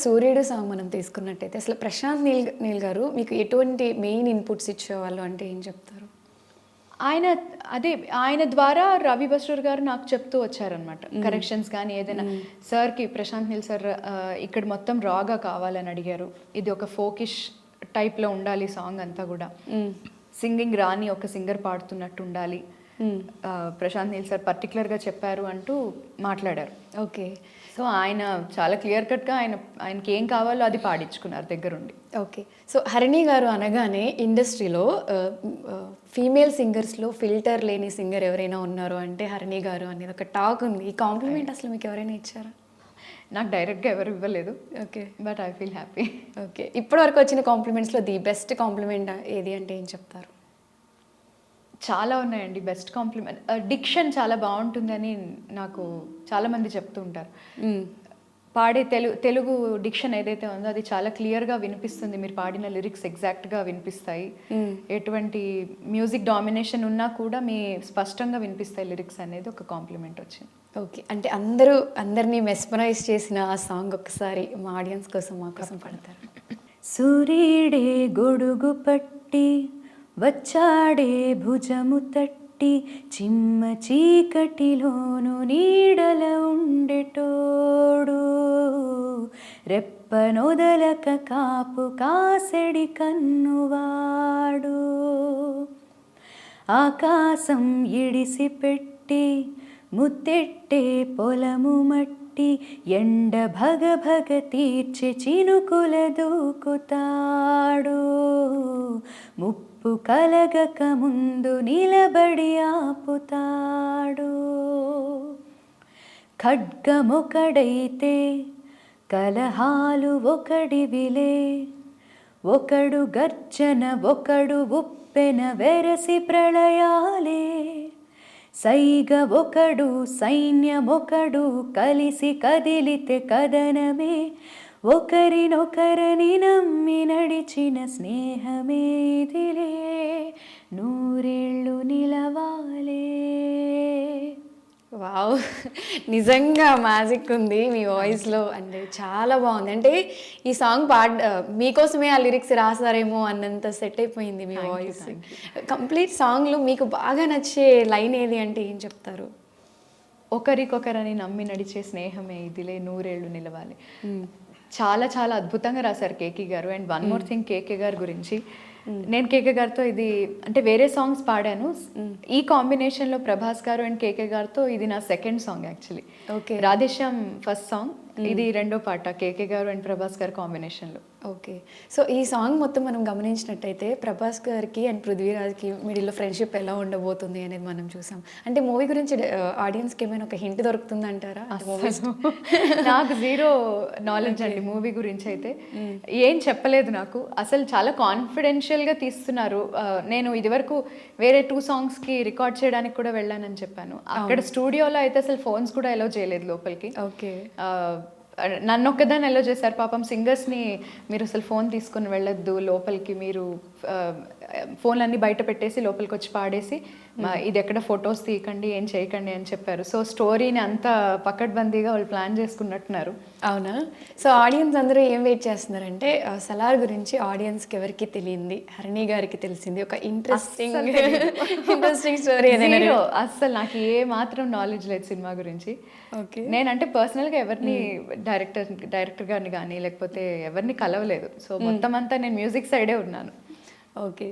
సూర్యుడు సాంగ్ మనం తీసుకున్నట్టయితే అసలు ప్రశాంత్ నీల్ గారు మీకు ఎటువంటి మెయిన్ ఇన్పుట్స్ ఇచ్చేవాళ్ళు అంటే ఏం చెప్తారు? ఆయన ఆయన ద్వారా రవి బస్రూర్ గారు నాకు చెప్తూ వచ్చారనమాట. కరెక్షన్స్ కానీ ఏదైనా సార్కి ప్రశాంత్ నీల్ సార్ ఇక్కడ మొత్తం రాగా కావాలని అడిగారు. ఇది ఒక ఫోకిష్ టైప్లో ఉండాలి సాంగ్ అంతా కూడా. సింగింగ్ రాని ఒక సింగర్ పాడుతున్నట్టు ఉండాలి. ప్రశాంత్ నీల్ సార్ పర్టికులర్గా చెప్పారు అంటూ మాట్లాడారు. ఓకే. సో ఆయన చాలా క్లియర్ కట్గా ఆయనకి ఏం కావాలో అది పాడించుకున్నారు దగ్గరుండి. ఓకే. సో హరిణి గారు అనగానే ఇండస్ట్రీలో ఫీమేల్ సింగర్స్లో ఫిల్టర్ లేని సింగర్ ఎవరైనా ఉన్నారు అంటే హరిణి గారు అనేది ఒక టాక్ ఉంది. ఈ కాంప్లిమెంట్ అసలు మీకు ఎవరైనా ఇచ్చారా? నాకు డైరెక్ట్గా ఎవరు ఇవ్వలేదు. Okay. But I feel happy. Okay. ఇప్పటి వరకు వచ్చిన కాంప్లిమెంట్స్లో ది బెస్ట్ కాంప్లిమెంట్ ఏది అంటే ఏం చెప్తారు? చాలా ఉన్నాయండి బెస్ట్ కాంప్లిమెంట్. డిక్షన్ చాలా బాగుంటుందని నాకు చాలామంది చెప్తూ ఉంటారు. పాడే తెలుగు డిక్షన్ ఏదైతే ఉందో అది చాలా క్లియర్గా వినిపిస్తుంది. మీరు పాడిన లిరిక్స్ ఎగ్జాక్ట్గా వినిపిస్తాయి. ఎటువంటి మ్యూజిక్ డామినేషన్ ఉన్నా కూడా మీ స్పష్టంగా వినిపిస్తాయి లిరిక్స్ అనేది ఒక కాంప్లిమెంట్ వచ్చింది. ఓకే. అంటే అందరినీ మెస్మరైజ్ చేసిన ఆ సాంగ్ ఒకసారి మా ఆడియన్స్ కోసం మా కోసం పాడతారు? సూర్యుడే గొడుగు పట్టి వచ్చాడే భుజము తట్టి చిమ్మ చీకటిలోను నీడల ఉండెటోడు రెప్పనొదలక కాపు కాసెడి కన్నువాడు ఆకాశం ఇడిసి పెట్టి ముత్తెట్టే పొలము మట్టి ఎండ భగ భగ తీర్చి చినుకుల దూకుతాడు ముప్పు కలగక ముందు నిలబడి ఆపుతాడు ఖడ్గమొకడైతే కలహాలు ఒకడివిలే ఒకడు గర్జన ఒకడు ఉప్పెన వెరసి ప్రళయాలే సైగ ఒకడు సైన్యమొకడు కలిసి కదిలితే కదనమే ఒకరినొకరని నమ్మి నడిచిన స్నేహమే ఇదిలే నూరేళ్ళు నిలవాలే. వావ్, నిజంగా మ్యాజిక్ ఉంది మీ వాయిస్లో. అంటే చాలా బాగుంది. అంటే ఈ సాంగ్ మీకోసమే ఆ లిరిక్స్ రాసారేమో అన్నంత సెట్ అయిపోయింది మీ వాయిస్. కంప్లీట్ సాంగ్లో మీకు బాగా నచ్చే లైన్ ఏది అంటే ఏం చెప్తారు? ఒకరికొకరని నమ్మి నడిచే స్నేహమే ఇదిలే నూరేళ్ళు నిలవాలి. చాలా చాలా అద్భుతంగా రాశారు కేకే గారు. అండ్ వన్ మోర్ థింగ్ కేకే గారి గురించి, నేను కేకే గారితో ఇది అంటే వేరే సాంగ్స్ పాడాను. ఈ కాంబినేషన్లో ప్రభాస్ గారు అండ్ కేకే గారితో ఇది నా second song actually. Okay. Radhe Shyam first song, ఇది రెండో పాట కేకే గారు అండ్ ప్రభాస్ గారు కాంబినేషన్లో. ఓకే. సో ఈ సాంగ్ మొత్తం మనం గమనించినట్టయితే ప్రభాస్ గారికి అండ్ పృథ్వీరాజ్కి మిడిల్లో ఫ్రెండ్షిప్ ఎలా ఉండబోతుంది అనేది మనం చూసాం. అంటే మూవీ గురించి ఆడియన్స్కి ఏమైనా ఒక హింట్ దొరుకుతుంది అంటారా? నాకు జీరో నాలెడ్జ్ అండి మూవీ గురించి అయితే. ఏం చెప్పలేదు నాకు అసలు. చాలా కాన్ఫిడెన్షియల్గా తీస్తున్నారు. నేను ఇదివరకు వేరే 2 సాంగ్స్కి రికార్డ్ చేయడానికి కూడా వెళ్ళానని చెప్పాను. అక్కడ స్టూడియోలో అయితే అసలు ఫోన్స్ కూడా అలౌ చేయలేదు లోపలికి. ఓకే. నన్ను ఒక్కదాన్ని అలో చేశారు. పాపం సింగర్స్ని మీరు అసలు ఫోన్ తీసుకుని వెళ్ళొద్దు లోపలికి, మీరు ఫోన్లన్నీ బయట పెట్టేసి లోపలికి వచ్చి పాడేసి ఇది ఎక్కడ ఫొటోస్ తీయకండి ఏం చేయకండి అని చెప్పారు. సో స్టోరీని అంత పకడ్బందీగా వాళ్ళు ప్లాన్ చేసుకున్నట్టున్నారు. అవునా? సో ఆడియన్స్ అందరూ ఏం వెయిట్ చేస్తున్నారంటే సలార్ గురించి ఆడియన్స్కి ఎవరికి తెలియంది, హరిణి గారికి తెలిసింది ఒక ఇంట్రెస్టింగ్ స్టోరీ. అస్సలు నాకు ఏ మాత్రం నాలెడ్జ్ లేదు సినిమా గురించి. ఓకే. నేనంటే పర్సనల్గా ఎవరిని డైరెక్టర్ గారిని కానీ లేకపోతే ఎవరిని కలవలేదు. సో మొత్తం అంతా నేను మ్యూజిక్ సైడే ఉన్నాను. ఓకే.